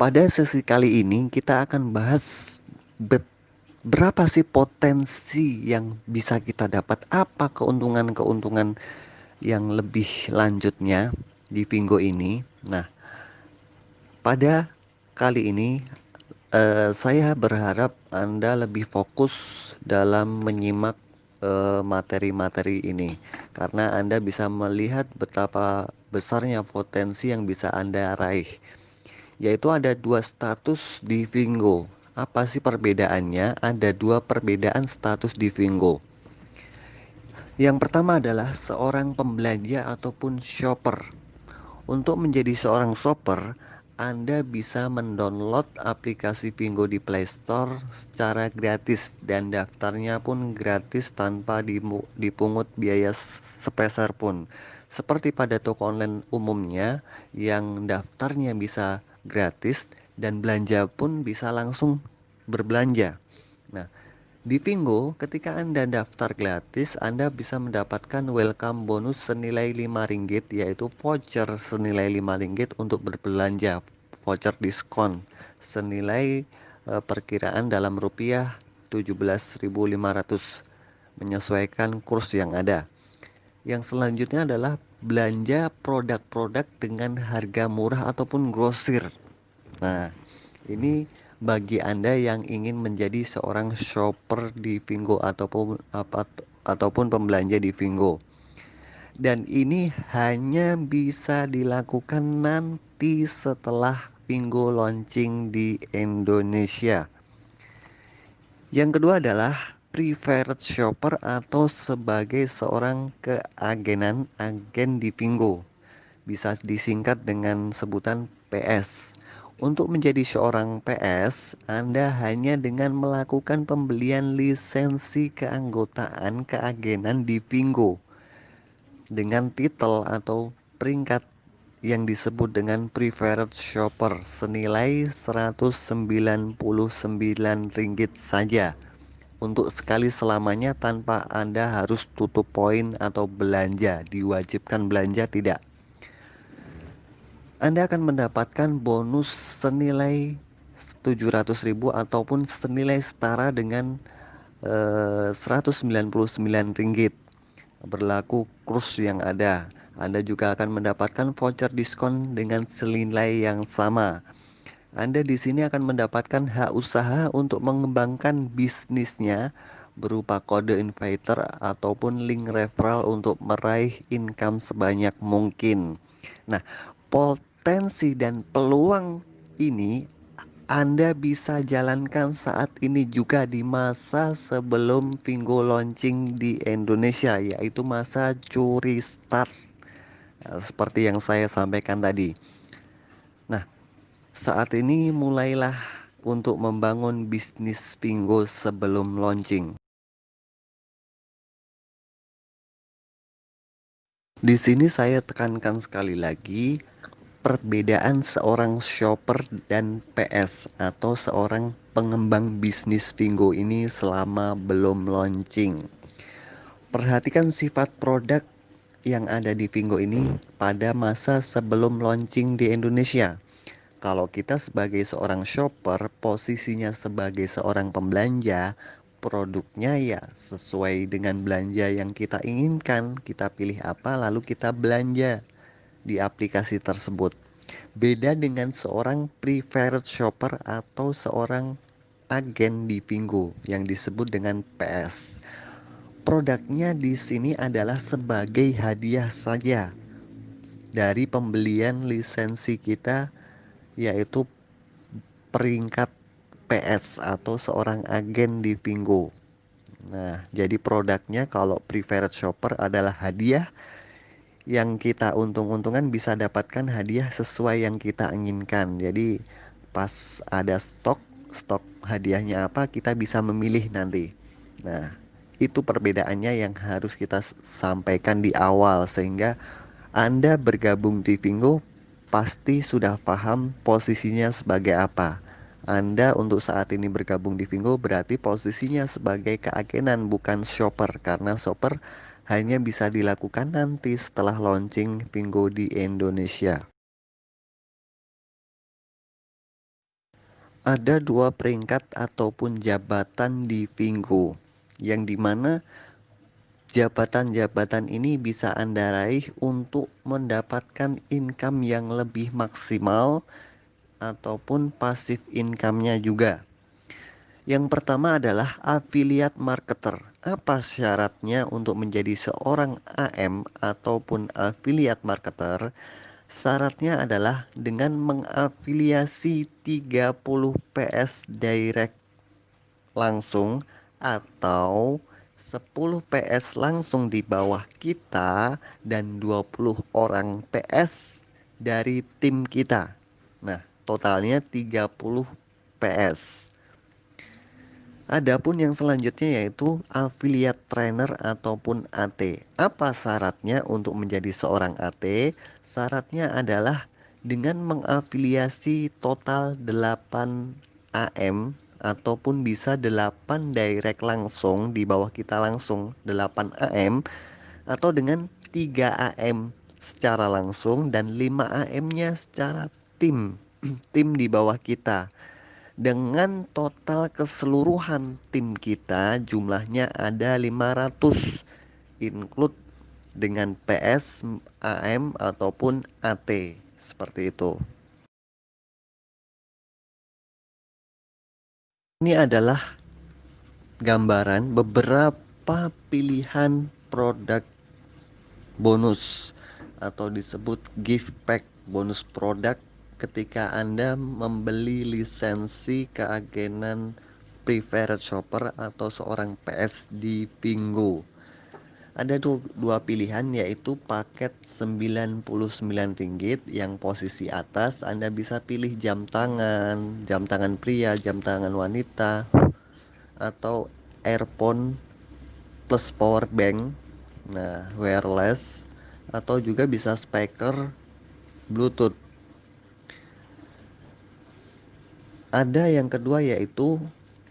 Pada sesi kali ini kita akan bahas berapa sih potensi yang bisa kita dapat, apa keuntungan-keuntungan yang lebih lanjutnya di Vingo ini. Nah, pada kali ini saya berharap Anda lebih fokus dalam menyimak materi-materi ini karena Anda bisa melihat betapa besarnya potensi yang bisa Anda raih. Yaitu ada dua status di Vingo. Apa sih perbedaannya? Ada dua perbedaan status di Vingo. Yang pertama adalah seorang pembelanja ataupun shopper. Untuk menjadi seorang shopper, Anda bisa mendownload aplikasi Vingo di Play Store secara gratis dan daftarnya pun gratis tanpa dipungut biaya sepeser pun. Seperti pada toko online umumnya yang daftarnya bisa gratis dan belanja pun bisa langsung berbelanja. Nah, di Vingo, ketika Anda daftar gratis, Anda bisa mendapatkan welcome bonus senilai Rp5, yaitu voucher senilai Rp5 untuk berbelanja, voucher diskon senilai perkiraan dalam rupiah 17.500 menyesuaikan kurs yang ada. Yang selanjutnya adalah belanja produk-produk dengan harga murah ataupun grosir. Nah, ini bagi Anda yang ingin menjadi seorang shopper di Vingo ataupun pembelanja di Vingo. Dan ini hanya bisa dilakukan nanti setelah Vingo launching di Indonesia. Yang kedua adalah preferred shopper atau sebagai seorang agen di Vingo. Bisa disingkat dengan sebutan PS. Untuk menjadi seorang PS, Anda hanya dengan melakukan pembelian lisensi keanggotaan keagenan di Vingo dengan titel atau peringkat yang disebut dengan preferred shopper senilai Rp199 saja untuk sekali selamanya tanpa Anda harus tutup poin atau belanja, diwajibkan belanja tidak. Anda akan mendapatkan bonus senilai 700.000 ataupun senilai setara dengan Rp199 berlaku kurs yang ada. Anda juga akan mendapatkan voucher diskon dengan senilai yang sama. Anda di sini akan mendapatkan hak usaha untuk mengembangkan bisnisnya berupa kode inviter ataupun link referral untuk meraih income sebanyak mungkin. Nah, potensi dan peluang ini Anda bisa jalankan saat ini juga di masa sebelum Vingo launching di Indonesia, yaitu masa curi start. Nah, seperti yang saya sampaikan tadi. Nah, saat ini mulailah untuk membangun bisnis Vingo sebelum launching. Di sini saya tekankan sekali lagi perbedaan seorang shopper dan PS atau seorang pengembang bisnis Vingo ini selama belum launching. Perhatikan sifat produk yang ada di Vingo ini pada masa sebelum launching di Indonesia. Kalau kita sebagai seorang shopper, posisinya sebagai seorang pembelanja, produknya ya sesuai dengan belanja yang kita inginkan. Kita pilih apa, lalu kita belanja di aplikasi tersebut. Beda dengan seorang preferred shopper atau seorang agen di Vingo yang disebut dengan PS. Produknya di sini adalah sebagai hadiah saja dari pembelian lisensi kita, yaitu peringkat PS atau seorang agen di Vingo. Nah, jadi produknya kalau preferred shopper adalah hadiah yang kita untung-untungan bisa dapatkan hadiah sesuai yang kita inginkan. Jadi pas ada stok hadiahnya apa kita bisa memilih nanti. Nah, itu perbedaannya yang harus kita sampaikan di awal sehingga Anda bergabung di Vingo pasti sudah paham posisinya sebagai apa. Anda untuk saat ini bergabung di Vingo berarti posisinya sebagai keagenan bukan shopper karena shopper hanya bisa dilakukan nanti setelah launching Vingo di Indonesia. Ada dua peringkat ataupun jabatan di Vingo, yang dimana jabatan-jabatan ini bisa Anda raih untuk mendapatkan income yang lebih maksimal ataupun passive income-nya juga. Yang pertama adalah affiliate marketer. Apa syaratnya untuk menjadi seorang AM ataupun affiliate marketer? Syaratnya adalah dengan mengafiliasi 30 PS direct langsung atau 10 PS langsung di bawah kita dan 20 orang PS dari tim kita. Nah, totalnya 30 PS. Adapun yang selanjutnya yaitu affiliate trainer ataupun AT. Apa syaratnya untuk menjadi seorang AT? Syaratnya adalah dengan mengafiliasi total 8 AM ataupun bisa 8 direct langsung di bawah kita langsung 8 AM atau dengan 3 AM secara langsung dan 5 AM-nya secara tim tim di bawah kita. Dengan total keseluruhan tim kita jumlahnya ada 500, include dengan PS, AM ataupun AT. Seperti itu. Ini adalah gambaran beberapa pilihan produk bonus atau disebut gift pack bonus produk ketika Anda membeli lisensi keagenan preferred shopper atau seorang PS di Pingo. Ada dua pilihan yaitu paket 99 ringgit yang posisi atas Anda bisa pilih jam tangan pria, jam tangan wanita atau earphone plus power bank. Nah, wireless atau juga bisa speaker Bluetooth. Ada yang kedua yaitu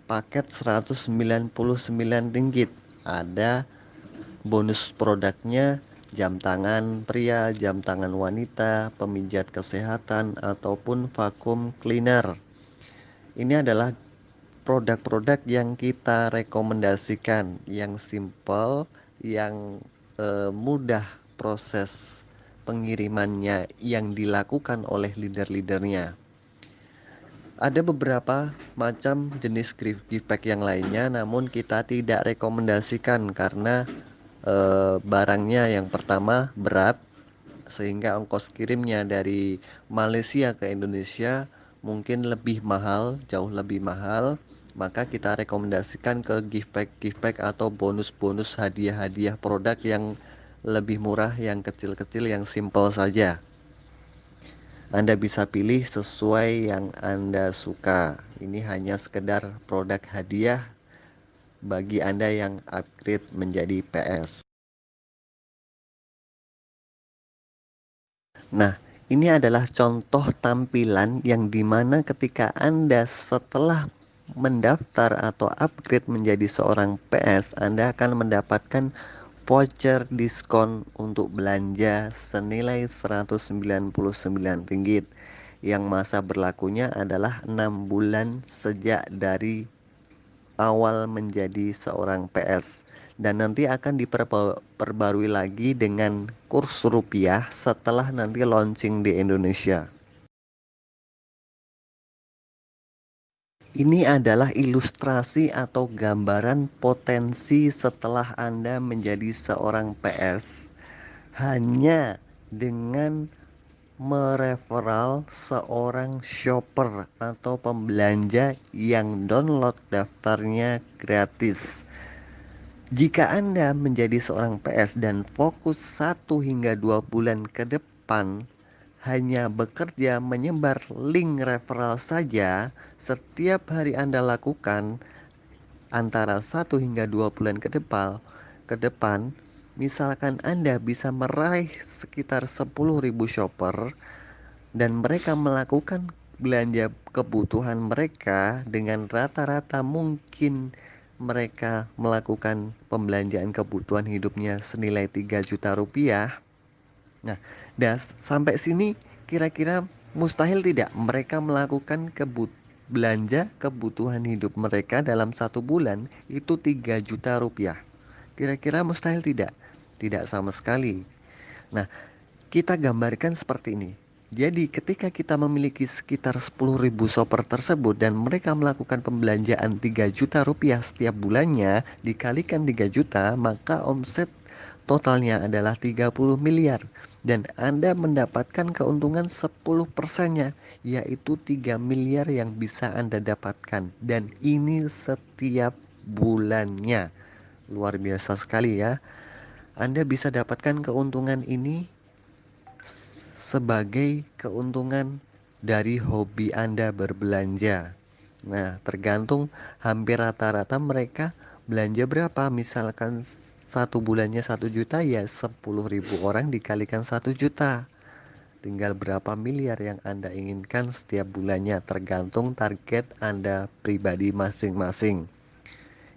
paket 199 ringgit. Ada bonus produknya jam tangan pria, jam tangan wanita, pemijat kesehatan ataupun vacuum cleaner. Ini adalah produk-produk yang kita rekomendasikan, yang simple, yang mudah proses pengirimannya yang dilakukan oleh leader-leadernya. Ada beberapa macam jenis gift pack yang lainnya, namun kita tidak rekomendasikan karena barangnya yang pertama berat, sehingga ongkos kirimnya dari Malaysia ke Indonesia mungkin lebih mahal, jauh lebih mahal. Maka kita rekomendasikan ke gift pack atau bonus-bonus hadiah-hadiah produk yang lebih murah, yang kecil-kecil, yang simple saja. Anda bisa pilih sesuai yang Anda suka. Ini hanya sekedar produk hadiah bagi Anda yang upgrade menjadi PS. Nah, ini adalah contoh tampilan yang dimana ketika Anda setelah mendaftar atau upgrade menjadi seorang PS, Anda akan mendapatkan voucher diskon untuk belanja senilai 199 ringgit yang masa berlakunya adalah 6 bulan sejak dari awal menjadi seorang PS dan nanti akan diperbarui lagi dengan kurs rupiah setelah nanti launching di Indonesia. Ini adalah ilustrasi atau gambaran potensi setelah Anda menjadi seorang PS hanya dengan mereferal seorang shopper atau pembelanja yang download daftarnya gratis. Jika Anda menjadi seorang PS dan fokus 1 hingga 2 bulan ke depan hanya bekerja menyebar link referral saja, setiap hari Anda lakukan antara 1 hingga 2 bulan ke depan, misalkan Anda bisa meraih sekitar 10.000 shopper dan mereka melakukan belanja kebutuhan mereka dengan rata-rata mungkin mereka melakukan pembelanjaan kebutuhan hidupnya senilai 3 juta rupiah. Nah, sampai sini kira-kira mustahil tidak mereka melakukan belanja kebutuhan hidup mereka dalam satu bulan itu 3 juta rupiah. Kira-kira mustahil tidak? Tidak sama sekali. Nah, kita gambarkan seperti ini. Jadi ketika kita memiliki sekitar 10.000 shopper tersebut dan mereka melakukan pembelanjaan 3 juta rupiah setiap bulannya dikalikan 3 juta, maka omset totalnya adalah 30 miliar dan Anda mendapatkan keuntungan 10 persennya, yaitu 3 miliar yang bisa Anda dapatkan, dan ini setiap bulannya. Luar biasa sekali ya. Anda bisa dapatkan keuntungan ini sebagai keuntungan dari hobi Anda berbelanja. Nah, tergantung, hampir rata-rata mereka belanja berapa. Misalkan satu bulannya 1 juta, ya 10.000 orang dikalikan 1 juta. Tinggal berapa miliar yang Anda inginkan setiap bulannya, tergantung target Anda pribadi masing-masing.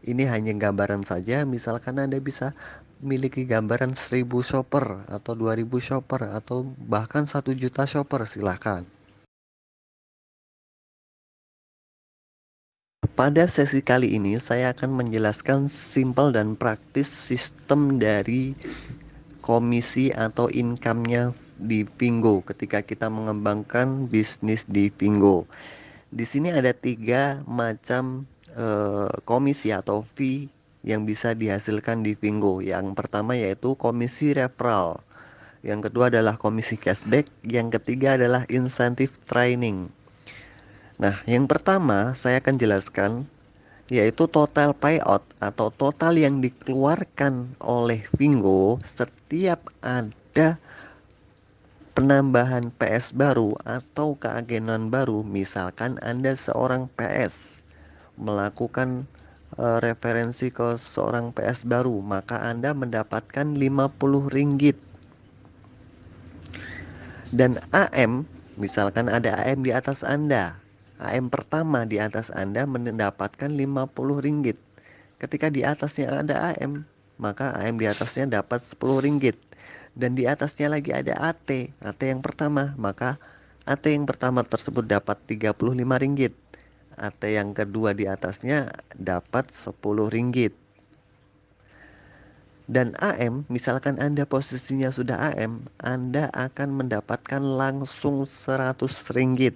Ini hanya gambaran saja. Misalkan Anda bisa memiliki gambaran 1.000 shopper atau 2.000 shopper atau bahkan 1 juta shopper, silahkan. Pada sesi kali ini saya akan menjelaskan simpel dan praktis sistem dari komisi atau income-nya di Fingo ketika kita mengembangkan bisnis di Fingo. Di sini ada 3 macam komisi atau fee yang bisa dihasilkan di Fingo. Yang pertama yaitu komisi referral. Yang kedua adalah komisi cashback. Yang ketiga adalah insentif training. Nah, yang pertama saya akan jelaskan yaitu total payout atau total yang dikeluarkan oleh Fingo setiap ada penambahan PS baru atau keagenan baru. Misalkan Anda seorang PS melakukan referensi ke seorang PS baru, maka Anda mendapatkan 50 ringgit. Dan AM, misalkan ada AM di atas Anda, AM pertama di atas Anda mendapatkan 50 ringgit. Ketika di atasnya ada AM, maka AM di atasnya dapat 10 ringgit. Dan di atasnya lagi ada AT, AT yang pertama, maka AT yang pertama tersebut dapat 35 ringgit. AT yang kedua di atasnya dapat 10 ringgit. Dan AM, misalkan Anda posisinya sudah AM, Anda akan mendapatkan langsung 100 ringgit.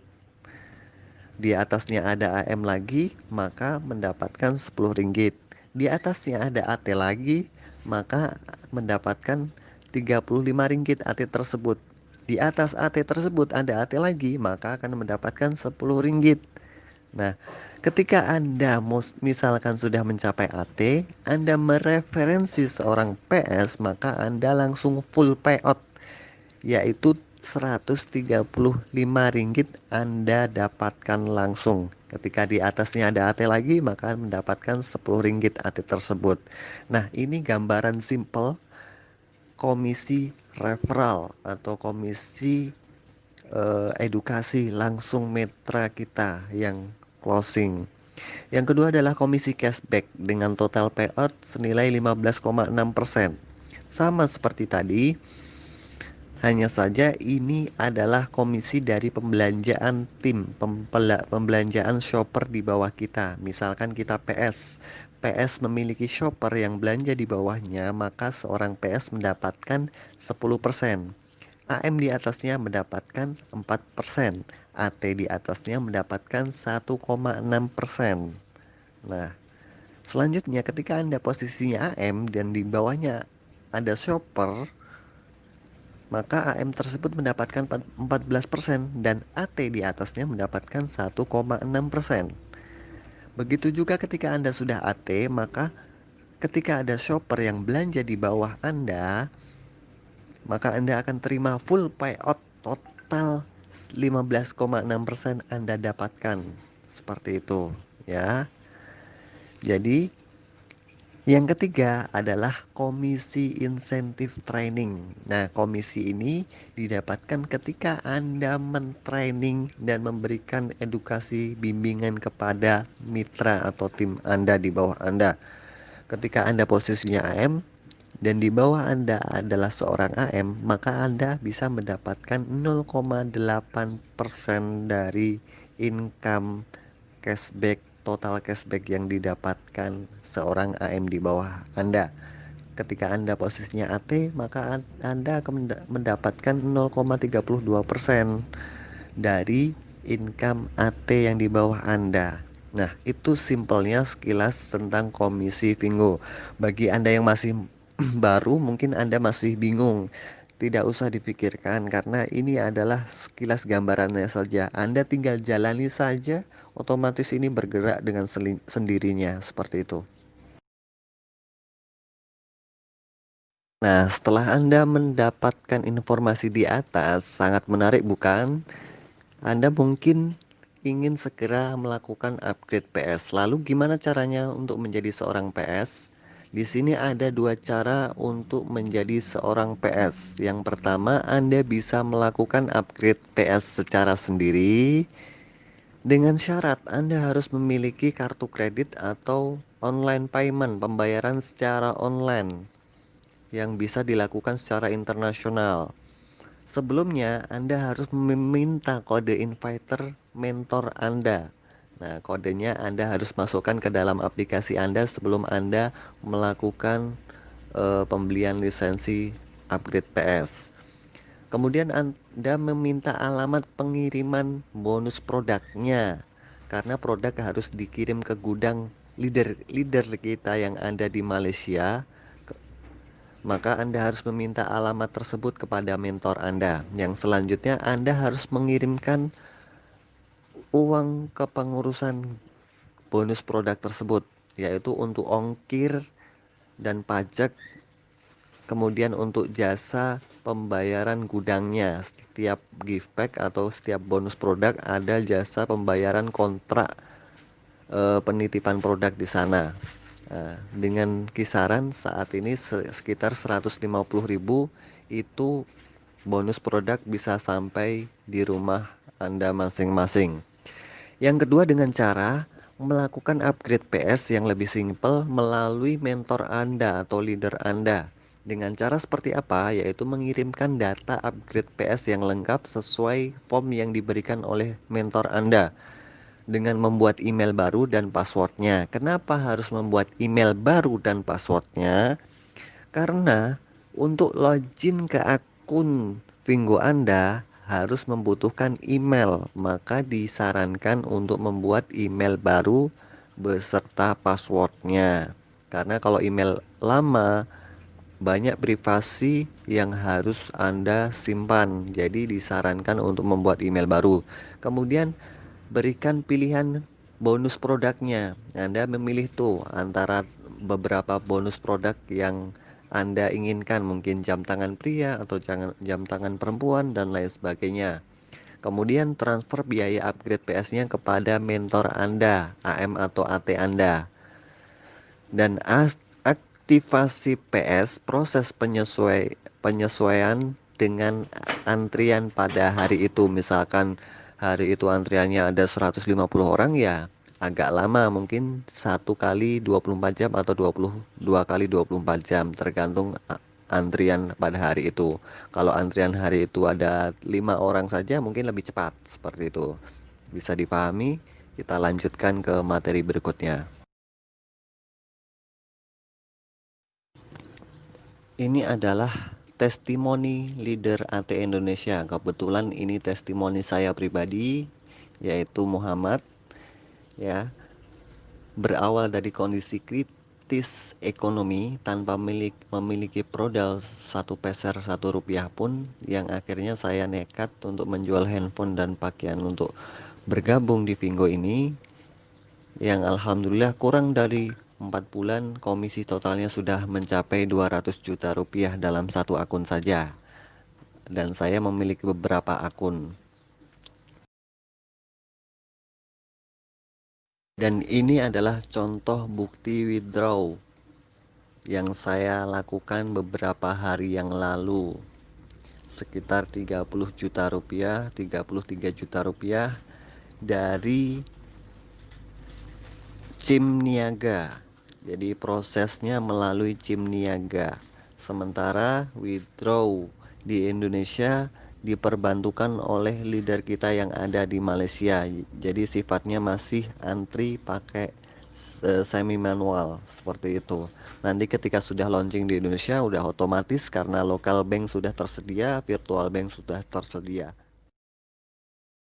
Di atasnya ada AM lagi, maka mendapatkan 10 ringgit. Di atasnya ada AT lagi, maka mendapatkan 35 ringgit AT tersebut. Di atas AT tersebut ada AT lagi, maka akan mendapatkan 10 ringgit. Nah, ketika Anda misalkan sudah mencapai AT, Anda mereferensi seorang PS, maka Anda langsung full payout, yaitu 135 ringgit Anda dapatkan langsung. Ketika di atasnya ada AT lagi, maka mendapatkan 10 ringgit AT tersebut. Nah, ini gambaran simple komisi referral atau komisi edukasi langsung mitra kita yang closing. Yang kedua adalah komisi cashback dengan total payout senilai 15,6%. Sama seperti tadi, hanya saja ini adalah komisi dari pembelanjaan tim, pembelanjaan shopper di bawah kita. Misalkan kita PS, PS memiliki shopper yang belanja di bawahnya, maka seorang PS mendapatkan 10%. AM di atasnya mendapatkan 4%, AT di atasnya mendapatkan 1,6%. Nah, selanjutnya ketika Anda posisinya AM dan di bawahnya ada shopper, maka AM tersebut mendapatkan 14% dan AT di atasnya mendapatkan 1,6%. Begitu juga ketika Anda sudah AT, maka ketika ada shopper yang belanja di bawah Anda, maka Anda akan terima full payout total 15,6% Anda dapatkan. Seperti itu ya. Jadi yang ketiga adalah komisi insentif training. Nah, komisi ini didapatkan ketika Anda mentraining dan memberikan edukasi bimbingan kepada mitra atau tim Anda di bawah Anda. Ketika Anda posisinya AM dan di bawah Anda adalah seorang AM, maka Anda bisa mendapatkan 0,8% dari income total cashback yang didapatkan seorang AM di bawah Anda. Ketika Anda posisinya AT, maka Anda akan mendapatkan 0,32% dari income AT yang di bawah Anda. Nah, itu simpelnya sekilas tentang komisi Vingo. Bagi Anda yang masih baru, mungkin Anda masih bingung. Tidak usah dipikirkan karena ini adalah sekilas gambarannya saja. Anda tinggal jalani saja, otomatis ini bergerak dengan sendirinya seperti itu. Nah, setelah Anda mendapatkan informasi di atas, sangat menarik bukan? Anda mungkin ingin segera melakukan upgrade PS. Lalu gimana caranya untuk menjadi seorang PS? Di sini ada dua cara untuk menjadi seorang PS. Yang pertama, Anda bisa melakukan upgrade PS secara sendiri dengan syarat Anda harus memiliki kartu kredit atau online payment, pembayaran secara online yang bisa dilakukan secara internasional. Sebelumnya, Anda harus meminta kode inviter mentor Anda. Nah, kodenya Anda harus masukkan ke dalam aplikasi Anda sebelum Anda melakukan pembelian lisensi upgrade PS. Kemudian Anda meminta alamat pengiriman bonus produknya karena produk harus dikirim ke gudang leader kita yang ada di Malaysia. Maka Anda harus meminta alamat tersebut kepada mentor Anda. Yang selanjutnya Anda harus mengirimkan uang ke pengurusan bonus produk tersebut, yaitu untuk ongkir dan pajak, kemudian untuk jasa pembayaran gudangnya. Setiap gift pack atau setiap bonus produk ada jasa pembayaran kontrak penitipan produk di sana. Nah, dengan kisaran saat ini sekitar 150.000 itu bonus produk bisa sampai di rumah Anda masing-masing. Yang kedua dengan cara melakukan upgrade PS yang lebih simpel melalui mentor Anda atau leader Anda. Dengan cara seperti apa? Yaitu mengirimkan data upgrade PS yang lengkap sesuai form yang diberikan oleh mentor Anda dengan membuat email baru dan passwordnya. Kenapa harus membuat email baru dan passwordnya? Karena untuk login ke akun Vingo Anda harus membutuhkan email, maka disarankan untuk membuat email baru beserta passwordnya. Karena kalau email lama banyak privasi yang harus Anda simpan, jadi disarankan untuk membuat email baru. Kemudian berikan pilihan bonus produknya. Anda memilih tuh antara beberapa bonus produk yang Anda inginkan, mungkin jam tangan pria atau jam tangan perempuan dan lain sebagainya. Kemudian transfer biaya upgrade PS-nya kepada mentor Anda, AM atau AT Anda. Dan aktivasi PS proses penyesuaian dengan antrian pada hari itu. Misalkan hari itu antriannya ada 150 orang, ya agak lama, mungkin 1 kali 24 jam atau 22 kali 24 jam tergantung antrian pada hari itu. Kalau antrian hari itu ada 5 orang saja mungkin lebih cepat seperti itu. Bisa dipahami? Kita lanjutkan ke materi berikutnya. Ini adalah testimoni leader AT Indonesia. Kebetulan ini testimoni saya pribadi, yaitu Muhammad, ya. Berawal dari kondisi kritis ekonomi tanpa memiliki modal 1 peser 1 rupiah pun, yang akhirnya saya nekat untuk menjual handphone dan pakaian untuk bergabung di Vingo ini, yang alhamdulillah kurang dari 4 bulan komisi totalnya sudah mencapai 200 juta rupiah dalam satu akun saja. Dan saya memiliki beberapa akun. Dan ini adalah contoh bukti withdraw yang saya lakukan beberapa hari yang lalu. Sekitar 30 juta rupiah, 33 juta rupiah dari CIM Niaga. Jadi prosesnya melalui CIM Niaga. Sementara withdraw di Indonesia diperbantukan oleh leader kita yang ada di Malaysia. Jadi sifatnya masih antri pakai semi manual seperti itu. Nanti ketika sudah launching di Indonesia udah otomatis karena local bank sudah tersedia, virtual bank sudah tersedia.